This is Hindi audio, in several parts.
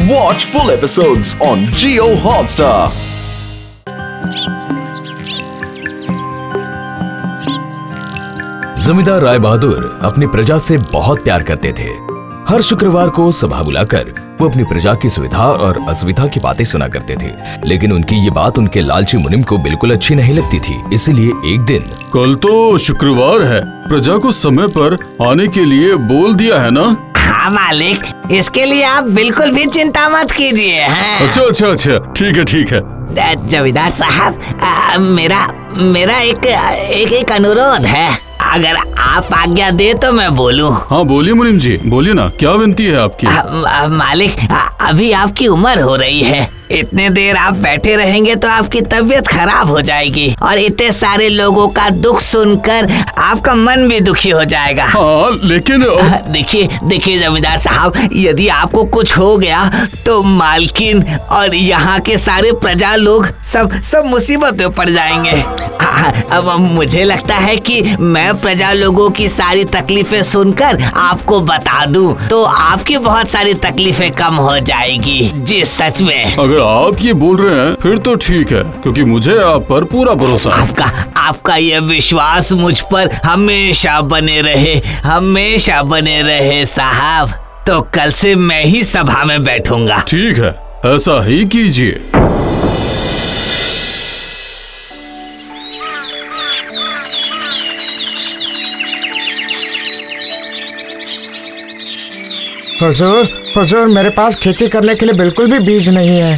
Watch full episodes on Jio Hotstar. जमींदार राय बहादुर अपनी प्रजा से बहुत प्यार करते थे। हर शुक्रवार को सभा बुलाकर वो अपनी प्रजा की सुविधा और असुविधा की बातें सुना करते थे, लेकिन उनकी ये बात उनके लालची मुनिम को बिल्कुल अच्छी नहीं लगती थी। इसलिए एक दिन, कल तो शुक्रवार है, प्रजा को समय पर आने के लिए बोल दिया है ना? हाँ मालिक, इसके लिए आप बिल्कुल भी चिंता मत कीजिए। अच्छा, ठीक है। जमींदार साहब, मेरा एक अनुरोध है, अगर आप आज्ञा दे तो मैं बोलूं। हाँ बोलिए मुनीम जी, बोलिए ना, क्या विनती है आपकी? मालिक, अभी आपकी उम्र हो रही है, इतने देर आप बैठे रहेंगे तो आपकी तबीयत खराब हो जाएगी और इतने सारे लोगों का दुख सुनकर आपका मन भी दुखी हो जाएगा। हाँ, लेकिन देखिए जमींदार साहब, यदि आपको कुछ हो गया तो मालकिन और यहाँ के सारे प्रजा लोग सब मुसीबत में पड़ जाएंगे। अब मुझे लगता है कि मैं प्रजा लोगों की सारी तकलीफें सुनकर आपको बता दूं तो आपकी बहुत सारी तकलीफें कम हो जाएगी। जी सच में। अगर आप ये बोल रहे हैं फिर तो ठीक है, क्योंकि मुझे आप पर पूरा भरोसा है। आपका ये विश्वास मुझ पर हमेशा बने रहे साहब। तो कल से मैं ही सभा में बैठूंगा। ठीक है, ऐसा ही कीजिए। हुजूर, मेरे पास खेती करने के लिए बिल्कुल भी बीज नहीं है।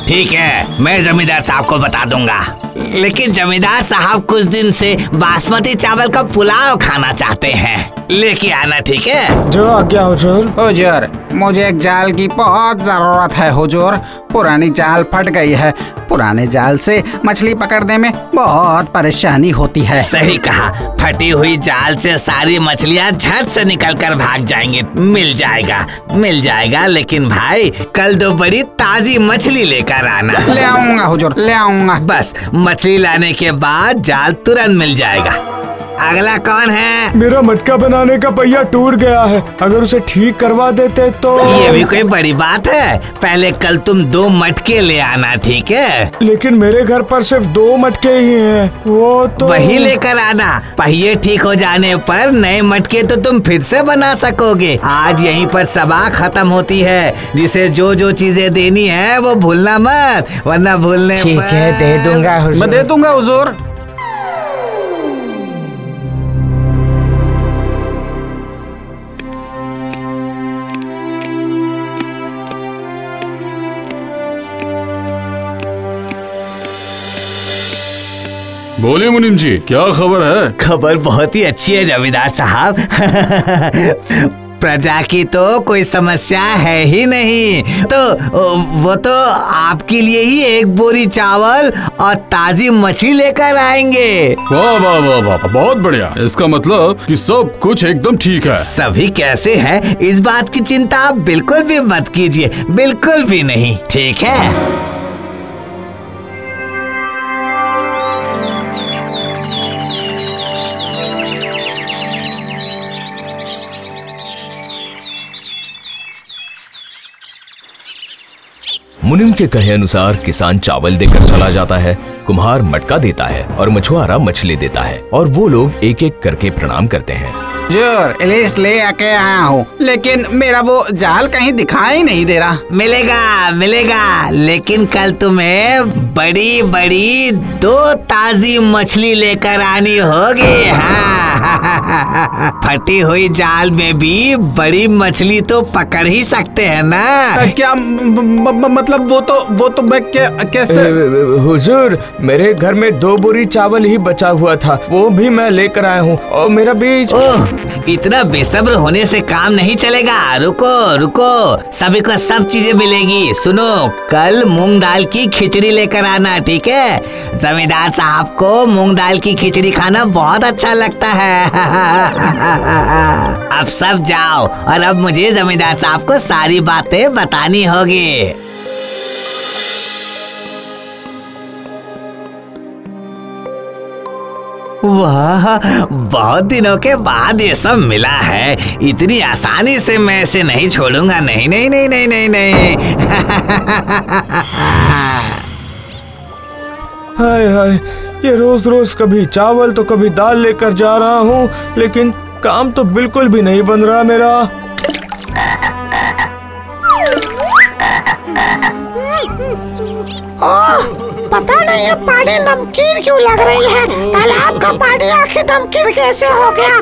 ठीक है, मैं जमींदार साहब को बता दूंगा, लेकिन जमींदार साहब कुछ दिन से बासमती चावल का पुलाव खाना चाहते हैं, लेके आना, ठीक है? जो आज्ञा हुजूर। हुजूर, मुझे एक जाल की बहुत जरूरत है हुजूर, पुरानी जाल फट गई है। पुराने जाल से मछली पकड़ने में बहुत परेशानी होती है। सही कहा, फटी हुई जाल से सारी मछलियाँ झट से निकलकर भाग जाएंगे। मिल जाएगा, लेकिन भाई कल दो बड़ी ताजी मछली लेकर आना। ले आऊंगा हुजूर, ले आऊंगा। बस मछली लाने के बाद जाल तुरंत मिल जाएगा। अगला कौन है? मेरा मटका बनाने का पहिया टूट गया है, अगर उसे ठीक करवा देते तो। ये भी कोई बड़ी बात है, पहले कल तुम 2 मटके ले आना, ठीक है? लेकिन मेरे घर पर सिर्फ 2 मटके ही हैं, वो तो। वही लेकर आना, पहिए ठीक हो जाने पर नए मटके तो तुम फिर से बना सकोगे। आज यहीं पर सभा खत्म होती है, जिसे जो चीजें देनी है वो भूलना मत, वरना भूलने। ठीक है, दे दूंगा हुजूर। मैं दे दूंगा हुजूर। बोलिए मुनीम जी, क्या खबर है? खबर बहुत ही अच्छी है जमींदार साहब। प्रजा की तो कोई समस्या है ही नहीं, तो वो तो आपके लिए ही 1 बोरी चावल और ताजी मछली लेकर आएंगे। वाह वाह वाह वाह, बहुत बढ़िया। इसका मतलब कि सब कुछ एकदम ठीक है। सभी कैसे हैं, इस बात की चिंता आप बिल्कुल भी मत कीजिए, बिल्कुल भी नहीं, ठीक है? मुनिम के कहे अनुसार किसान चावल देकर चला जाता है, कुम्हार मटका देता है और मछुआरा मछली देता है, और वो लोग एक एक करके प्रणाम करते हैं। हुजूर, लिस्ट ले आके आया हूँ, लेकिन मेरा वो जाल कहीं दिखाई नहीं दे रहा। मिलेगा, लेकिन कल तुम्हें बड़ी 2 ताजी मछली लेकर आनी होगी। हाँ, फटी हुई जाल में भी बड़ी मछली तो पकड़ ही सकते हैं ना? क्या मतलब वो तो मैं कैसे? हुजूर, मेरे घर में 2 बोरी चावल ही बचा हुआ था, वो भी मैं लेकर आया हूँ, और मेरा बीज। इतना बेसब्र होने से काम नहीं चलेगा। रुको, सभी को सब चीजें मिलेगी। सुनो, कल मूंग दाल की खिचड़ी लेकर आना, ठीक है? जमींदार साहब को मूंग दाल की खिचड़ी खाना बहुत अच्छा लगता है। अब सब जाओ, और अब मुझे जमींदार साहब को सारी बातें बतानी होगी। वाह, बहुत दिनों के बाद ये सब मिला है। इतनी आसानी से मैं इसे नहीं छोड़ूंगा। नहीं नहीं नहीं नहीं नहीं नहीं। हाय हाय, ये रोज रोज कभी चावल तो कभी दाल लेकर जा रहा हूँ, लेकिन काम तो बिल्कुल भी नहीं बन रहा मेरा। ओह, पता नहीं ये पानी नमकीन क्यों लग रही है। तालाब का पानी आखिर नमकीन कैसे हो गया?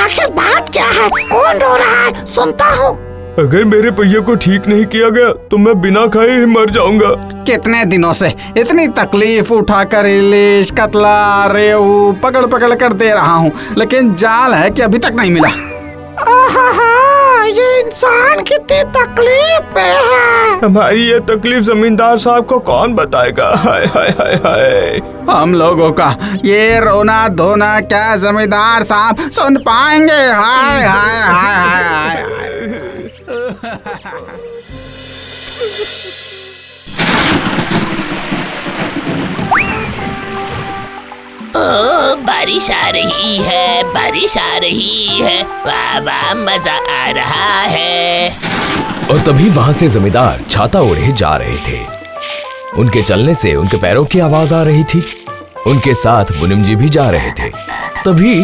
आखिर बात क्या है? कौन रो रहा है? सुनता हूँ। अगर मेरे पहिए को ठीक नहीं किया गया तो मैं बिना खाए ही मर जाऊंगा। कितने दिनों से इतनी तकलीफ उठाकर इलिश, कतला, रेहू पकड़ पकड़ कर दे रहा हूँ, लेकिन जाल है कि अभी तक नहीं मिला। ये इंसान कितनी तकलीफ में है। हमारी ये तकलीफ जमींदार साहब को कौन बताएगा? हाय हाय हाय हाय। हम लोगों का ये रोना धोना क्या जमींदार साहब सुन पाएंगे? हाय हाय हाय हाय हाय। ओ, बारिश आ रही है, बारिश आ रही है। वाह वाह, मजा आ रहा है। और तभी वहां से जमींदार छाता ओढ़े जा रहे थे। उनके चलने से उनके पैरों की आवाज आ रही थी। उनके साथ मुनिम जी भी जा रहे थे। तभी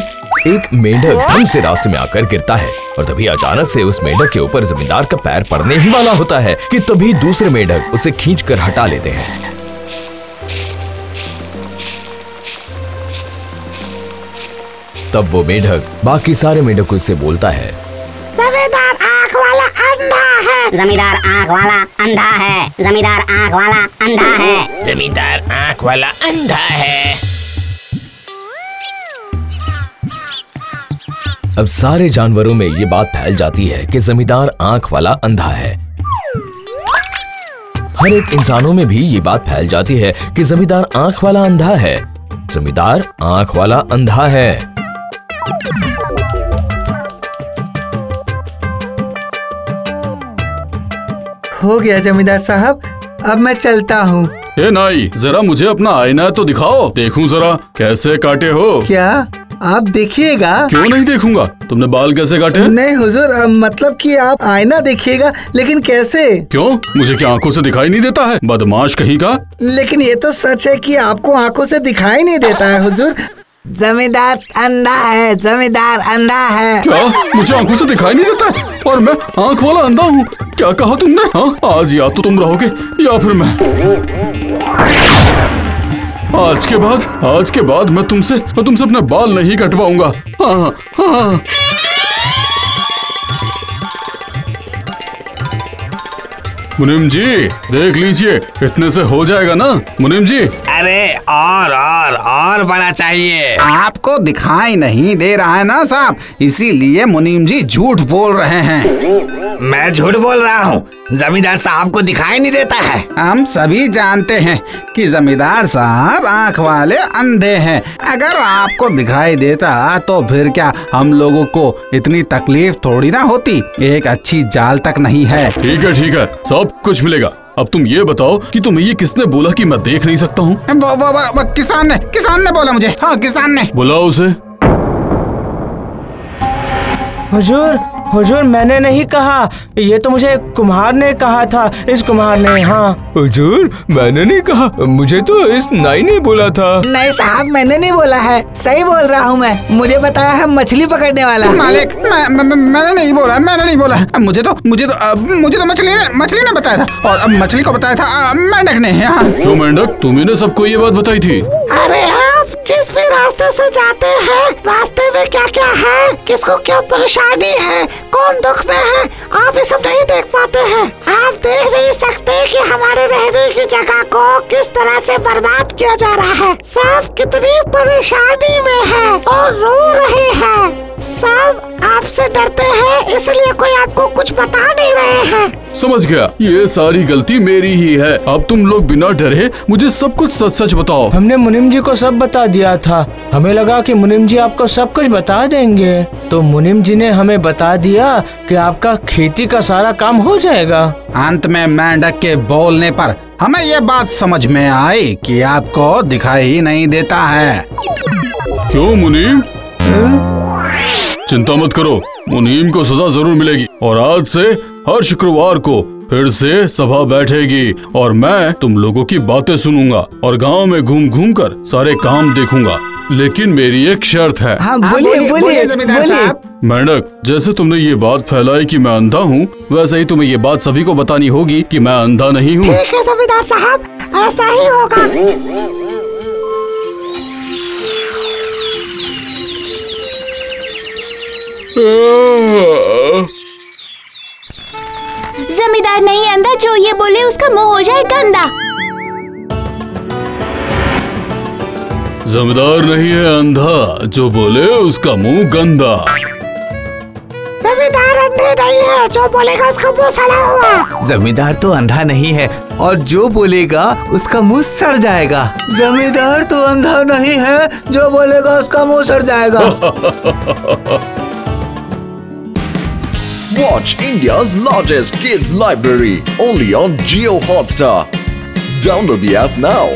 एक मेंढक धम से रास्ते में आकर गिरता है और तभी अचानक से उस मेंढक के ऊपर जमींदार का पैर पड़ने ही वाला होता है कि तभी दूसरे मेंढक उसे खींचकर हटा लेते हैं। तब वो मेंढक बाकी सारे मेंढकों से बोलता है, जमींदार आँख वाला अंधा है। जमींदार आँख वाला अंधा है। जमींदार आँख वाला अंधा है। जमींदार आँख वाला अंधा है। अब सारे जानवरों में ये बात फैल जाती है कि जमींदार आँख वाला अंधा है। हर एक इंसानों में भी ये बात फैल जाती है कि जमींदार आँख वाला अंधा है। जमींदार आँख वाला अंधा है। हो गया जमींदार साहब, अब मैं चलता हूँ। ए नाई, जरा मुझे अपना आईना तो दिखाओ, देखूं जरा कैसे काटे हो। क्या आप देखिएगा? क्यों नहीं देखूंगा? तुमने बाल कैसे काटे? नहीं हुजूर, मतलब कि आप आईना देखिएगा, लेकिन कैसे? क्यों, मुझे क्या आंखों से दिखाई नहीं देता है? बदमाश कहीं का। लेकिन ये तो सच है कि आपको आंखों से दिखाई नहीं देता है हुजूर। जमींदार अंधा है। जमींदार अंधा है। क्या मुझे आंखों से दिखाई नहीं देता है? और मैं आंख वाला अंधा हूँ? क्या कहा तुमने? हाँ, आज या तो तुम रहोगे या फिर मैं। आज के बाद मैं तुमसे अपने बाल नहीं कटवाऊंगा। हाँ हाँ। मुनीम जी देख लीजिए, इतने से हो जाएगा ना मुनीम जी? अरे और बड़ा चाहिए। आपको दिखाई नहीं दे रहा है ना साहब, इसीलिए मुनीम जी झूठ बोल रहे हैं। मैं झूठ बोल रहा हूँ? जमींदार साहब को दिखाई नहीं देता है। हम सभी जानते हैं कि जमींदार साहब आंख वाले अंधे हैं। अगर आपको दिखाई देता तो फिर क्या हम लोगों को इतनी तकलीफ थोड़ी ना होती। एक अच्छी जाल तक नहीं है। ठीक है, सब कुछ मिलेगा। अब तुम ये बताओ कि तुम्हें ये किसने बोला कि मैं देख नहीं सकता हूँ? वो किसान ने बोला मुझे। हाँ, किसान ने। बुलाओ उसे। हुजूर मैंने नहीं कहा, ये तो मुझे कुम्हार ने कहा था। इस कुम्हार ने। हाँ हुजूर, मैंने नहीं कहा, मुझे तो इस नाई ने बोला था। नहीं साहब, मैंने नहीं बोला है, सही बोल रहा हूँ मैं। मुझे बताया है मछली पकड़ने वाला। मालिक, मैंने नहीं बोला। मुझे तो मछली ने बताया था, और अब मछली को बताया था मेंढक ने। क्यों मेंढक, तुम्ही ने सबको ये बात बताई थी? अरे आप जिस भी रास्ते से जाते हैं, रास्ते में क्या क्या है, किसको क्या परेशानी है, कौन दुख में है, आप ये सब नहीं देख पाते हैं। आप देख नहीं सकते कि हमारे रहने की जगह को किस तरह से बर्बाद किया जा रहा है। सब कितनी परेशानी में है और रो रहे हैं। सब आपसे डरते हैं, इसलिए कोई आपको कुछ बता नहीं रहे हैं। समझ गया, ये सारी गलती मेरी ही है। अब तुम लोग बिना डरे मुझे सब कुछ सच सच बताओ। हमने मुनीम जी को सब बता दिया था। हमें लगा कि मुनीम जी आपको सब कुछ बता देंगे, तो मुनीम जी ने हमें बता दिया कि आपका खेती का सारा काम हो जाएगा। अंत में मेंढक के बोलने पर हमें ये बात समझ में आई कि आपको दिखाई ही नहीं देता है। क्यों मुनीम? चिंता मत करो, मुनीम को सजा जरूर मिलेगी और आज से हर शुक्रवार को फिर से सभा बैठेगी और मैं तुम लोगों की बातें सुनूंगा और गांव में घूम घूम कर सारे काम देखूंगा। लेकिन मेरी एक शर्त है। हाँ, बोलिए जमींदार साहब। मेंढक, जैसे तुमने ये बात फैलाई कि मैं अंधा हूँ, वैसे ही तुम्हें ये बात सभी को बतानी होगी कि मैं अंधा नहीं हूँ। ठीक है जमींदार साहब, ऐसा ही होगा। जमींदार नहीं अंधा, जो ये बोले उसका मुंह हो जाए गंदा। जमींदार नहीं है अंधा, जो बोले उसका मुंह गंदा। जमींदार अंधे नहीं है, जो बोलेगा उसका मुंह सड़ा हुआ। जमींदार तो अंधा नहीं है और जो बोलेगा उसका मुंह सड़ जाएगा। जमींदार तो अंधा नहीं है, जो बोलेगा उसका मुंह सड़ जाएगा। Watch India's largest kids library only on Jio Hotstar. Download the app now.